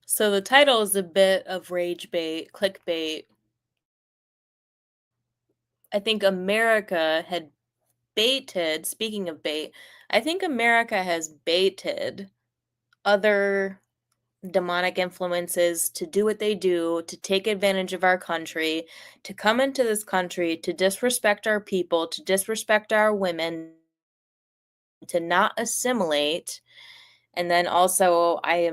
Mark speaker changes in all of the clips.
Speaker 1: So the title is a bit of rage bait, clickbait. I think America had baited, speaking of bait, I think America has baited other demonic influences to do what they do, to take advantage of our country, to come into this country, to disrespect our people, to disrespect our women, to not assimilate. And then also, I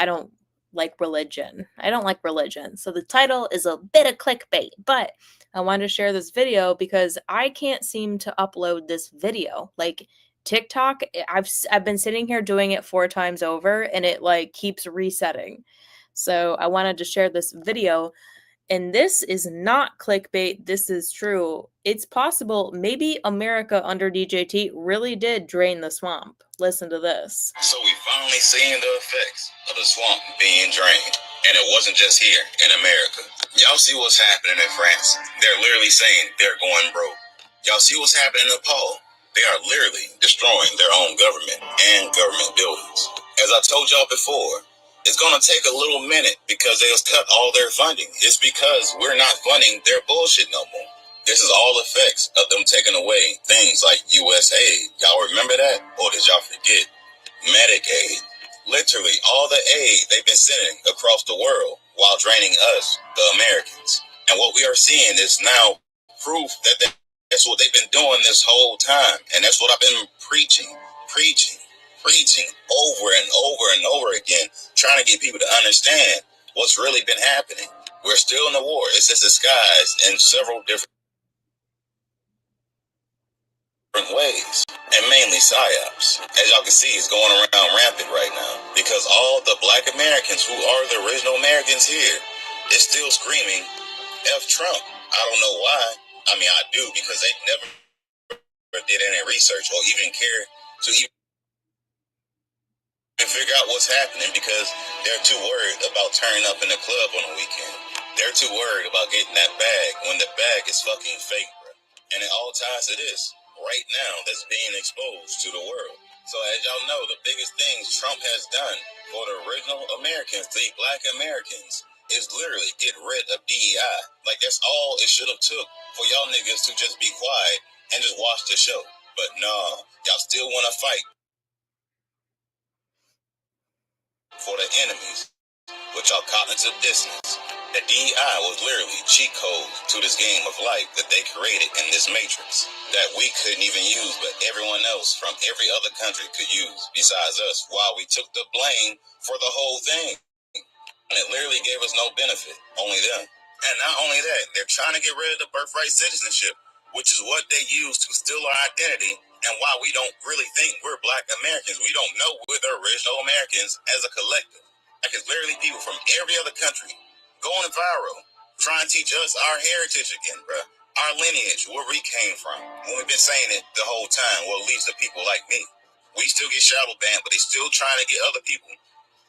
Speaker 1: don't like religion. I don't like religion. So the title is a bit of clickbait, but I wanted to share this video because I can't seem to upload this video. Like TikTok, I've been sitting here doing it 4 times over and it like keeps resetting. So I wanted to share this video, and this is not clickbait, this is true. It's possible maybe America under DJT really did drain the swamp. Listen to this.
Speaker 2: So we finally seeing the effects of the swamp being drained. And it wasn't just here in America. Y'all see what's happening in France. They're literally saying they're going broke. Y'all see what's happening in Nepal. They are literally destroying their own government and government buildings. As I told y'all before, it's going to take a little minute because they just cut all their funding. It's because we're not funding their bullshit no more. This is all effects of them taking away things like USAID. Y'all remember that? Or did y'all forget? Medicaid. Literally all the aid they've been sending across the world while draining us, the Americans. And what we are seeing is now proof that that's what they've been doing this whole time. And that's what I've been preaching over and over and over again, trying to get people to understand what's really been happening. We're still in the war. It's just disguised in several different ways, and mainly psyops. As y'all can see, it's going around rampant right now because all the black Americans who are the original Americans here is still screaming F Trump. I don't know why. I mean, I do, because they never did any research or even care to even figure out what's happening, because they're too worried about turning up in the club on the weekend. They're too worried about getting that bag when the bag is fucking fake, bro. And it all ties to this right now that's being exposed to the world. So as y'all know, the biggest things Trump has done for the original Americans, the black Americans, is literally get rid of DEI. Like, that's all it should have took for y'all niggas to just be quiet and just watch the show. But no, y'all still want to fight for the enemies, which are cognitive dissonance. The DEI was literally cheat codes to this game of life that they created in this matrix that we couldn't even use, but everyone else from every other country could use besides us, while we took the blame for the whole thing. And it literally gave us no benefit, only them. And not only that, they're trying to get rid of the birthright citizenship, which is what they use to steal our identity, and why we don't really think we're black Americans. We don't know we're the original Americans as a collective. Like, it's literally people from every other country going viral, trying to teach us our heritage again, bro. Our lineage, where we came from. When we've been saying it the whole time, well, at least the people like me. We still get shadow banned, but they still trying to get other people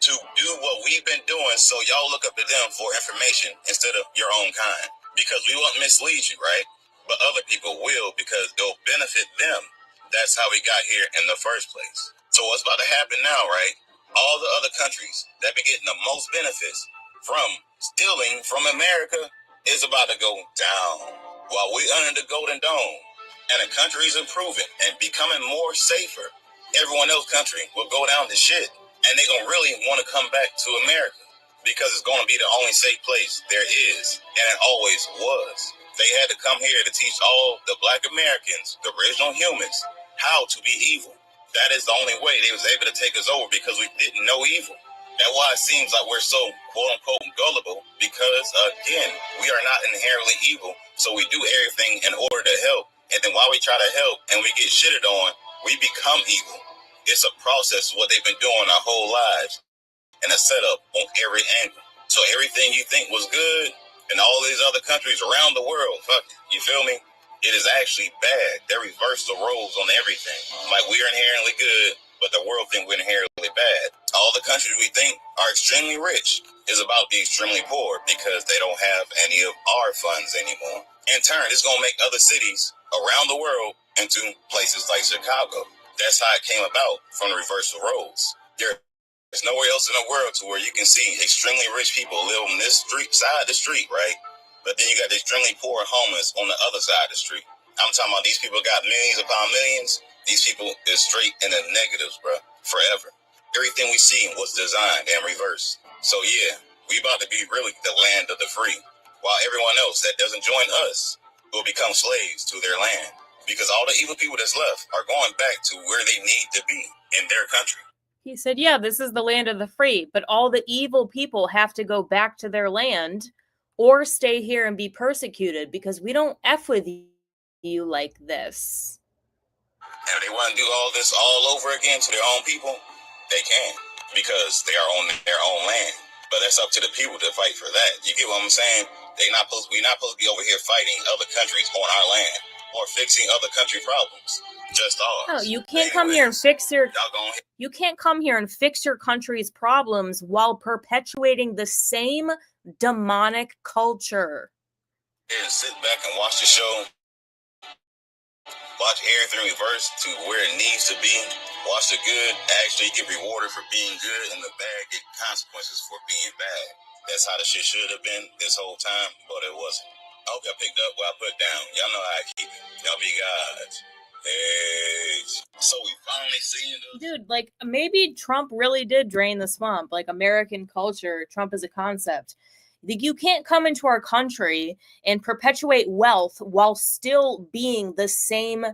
Speaker 2: to do what we've been doing, so y'all look up to them for information instead of your own kind. Because we won't mislead you, right? But other people will, because it'll benefit them. That's how we got here in the first place. So what's about to happen now, right? All the other countries that be getting the most benefits from stealing from America is about to go down. While we under the golden dome and the country's improving and becoming more safer, everyone else country will go down to shit. And they're going to really want to come back to America because it's going to be the only safe place there is. And it always was. They had to come here to teach all the black Americans, the original humans, how to be evil. That is the only way they was able to take us over, because we didn't know evil. That's why it seems like we're so quote-unquote gullible, because, again, we are not inherently evil, so we do everything in order to help. And then while we try to help and we get shitted on, we become evil. It's a process of what they've been doing our whole lives, and a setup on every angle. So everything you think was good in all these other countries around the world, fuck it, you feel me? It is actually bad. They reverse the roles on everything. Like, we are inherently good, but the world think we're inherently bad. All the countries we think are extremely rich is about to be extremely poor because they don't have any of our funds anymore. In turn, it's going to make other cities around the world into places like Chicago. That's how it came about, from the reversal roles. There are nowhere else in the world to where you can see extremely rich people live on this side of the street, right? But then you got the extremely poor and homeless on the other side of the street. I'm talking about these people got millions upon millions. These people is straight in the negatives, bro, forever. Everything we see was designed in reverse. So yeah, we about to be really the land of the free, while everyone else that doesn't join us will become slaves to their land. Because all the evil people that's left are going back to where they need to be in their country.
Speaker 1: He said, yeah, this is the land of the free, but all the evil people have to go back to their land or stay here and be persecuted because we don't F with you like this.
Speaker 2: And if they want to do all this all over again to their own people, they can, because they are on their own land. But that's up to the people to fight for that. You get what I'm saying? We're not supposed to be over here fighting other countries on our land or fixing other country problems. Just ours.
Speaker 1: No, you can't come here and fix your you can't come here and fix your country's problems while perpetuating the same demonic culture.
Speaker 2: And sit back and watch the show. Watch everything reverse to where it needs to be. Watch the good actually get rewarded for being good, and the bad get consequences for being bad. That's how the shit should have been this whole time, but it wasn't. I hope y'all picked up what I put down. Y'all know how I keep it. Y'all be gods. Hey. So we finally seen the
Speaker 1: dude, like maybe Trump really did drain the swamp, like American culture. Trump is a concept. You can't come into our country and perpetuate wealth while still being the same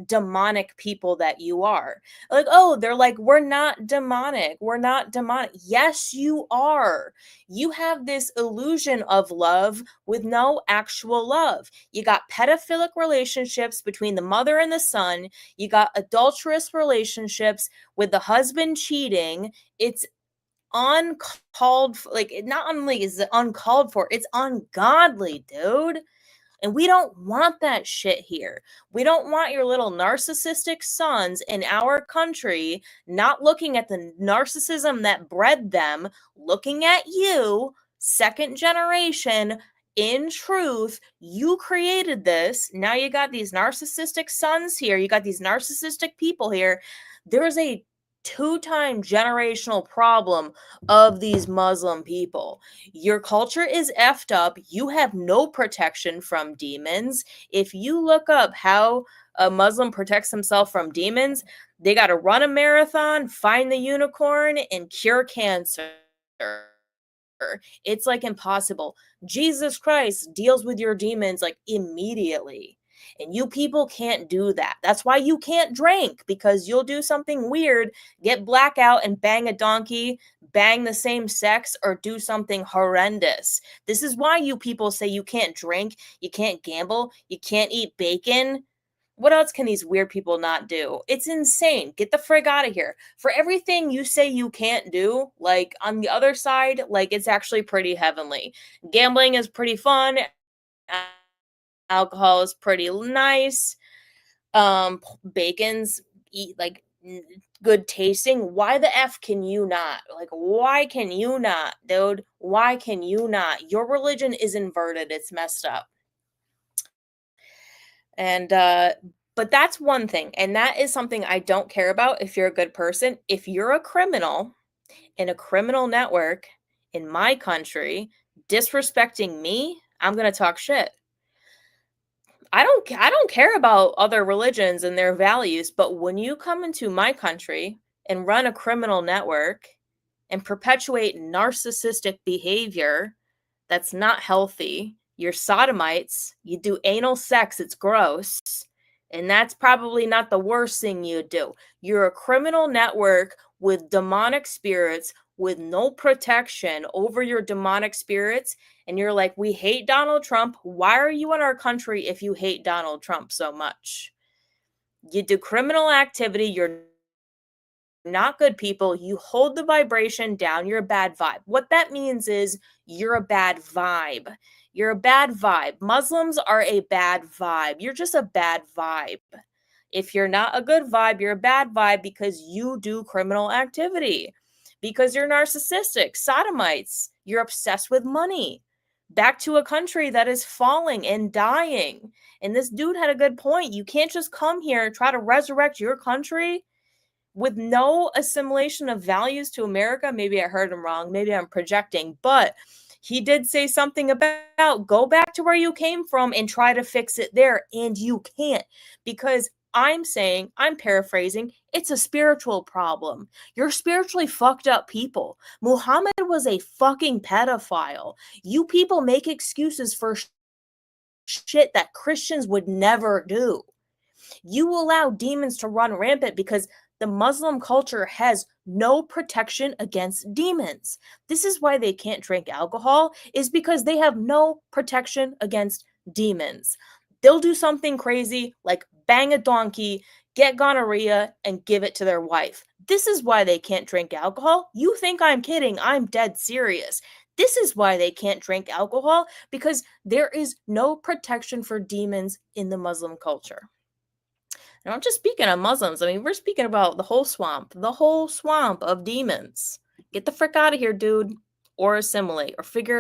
Speaker 1: demonic people that you are. Like, oh, they're like, we're not demonic. We're not demonic. Yes, you are. You have this illusion of love with no actual love. You got pedophilic relationships between the mother and the son. You got adulterous relationships with the husband cheating. It's uncalled for. Like, not only is it uncalled for, it's ungodly, dude. And we don't want that shit here. We don't want your little narcissistic sons in our country not looking at the narcissism that bred them, looking at you, second generation. In truth, you created this. Now you got these narcissistic sons here. You got these narcissistic people here. There's a two-time generational problem of these Muslim people. Your culture is effed up. You have no protection from demons. If you look up how a Muslim protects himself from demons, they got to run a marathon, find the unicorn, and cure cancer. It's like impossible. Jesus Christ deals with your demons like immediately. And you people can't do that. That's why you can't drink, because you'll do something weird, get blackout and bang a donkey, bang the same sex, or do something horrendous. This is why you people say you can't drink, you can't gamble, you can't eat bacon. What else can these weird people not do? It's insane. Get the frig out of here. For everything you say you can't do, like on the other side, like it's actually pretty heavenly. Gambling is pretty fun. Alcohol is pretty nice. Bacon's like good tasting. Why the F can you not? Like, why can you not, dude? Why can you not? Your religion is inverted. It's messed up. And but that's one thing, and that is something I don't care about. If you're a good person, if you're a criminal in a criminal network in my country disrespecting me, I'm gonna talk shit. I don't care about other religions and their values, but when you come into my country and run a criminal network and perpetuate narcissistic behavior that's not healthy, you're sodomites, you do anal sex, it's gross, and that's probably not the worst thing you do. You're a criminal network with demonic spirits with no protection over your demonic spirits, and you're like, we hate Donald Trump. Why are you in our country if you hate Donald Trump so much? You do criminal activity. You're not good people. You hold the vibration down. You're a bad vibe. What that means is you're a bad vibe. You're a bad vibe. Muslims are a bad vibe. You're just a bad vibe. If you're not a good vibe, you're a bad vibe because you do criminal activity. Because you're narcissistic, sodomites. You're obsessed with money. Back to a country that is falling and dying. And this dude had a good point. You can't just come here and try to resurrect your country with no assimilation of values to America. Maybe I heard him wrong. Maybe I'm projecting, but he did say something about go back to where you came from and try to fix it there. And you can't, because I'm saying, I'm paraphrasing, it's a spiritual problem. You're spiritually fucked up people. Muhammad was a fucking pedophile. You people make excuses for shit that Christians would never do. You allow demons to run rampant because the Muslim culture has no protection against demons. This is why they can't drink alcohol, is because they have no protection against demons. They'll do something crazy like bang a donkey, get gonorrhea, and give it to their wife. This is why they can't drink alcohol. You think I'm kidding? I'm dead serious. This is why they can't drink alcohol, because there is no protection for demons in the Muslim culture. And I'm not just speaking of Muslims. I mean, we're speaking about the whole swamp of demons. Get the frick out of here, dude, or assimilate, or figure it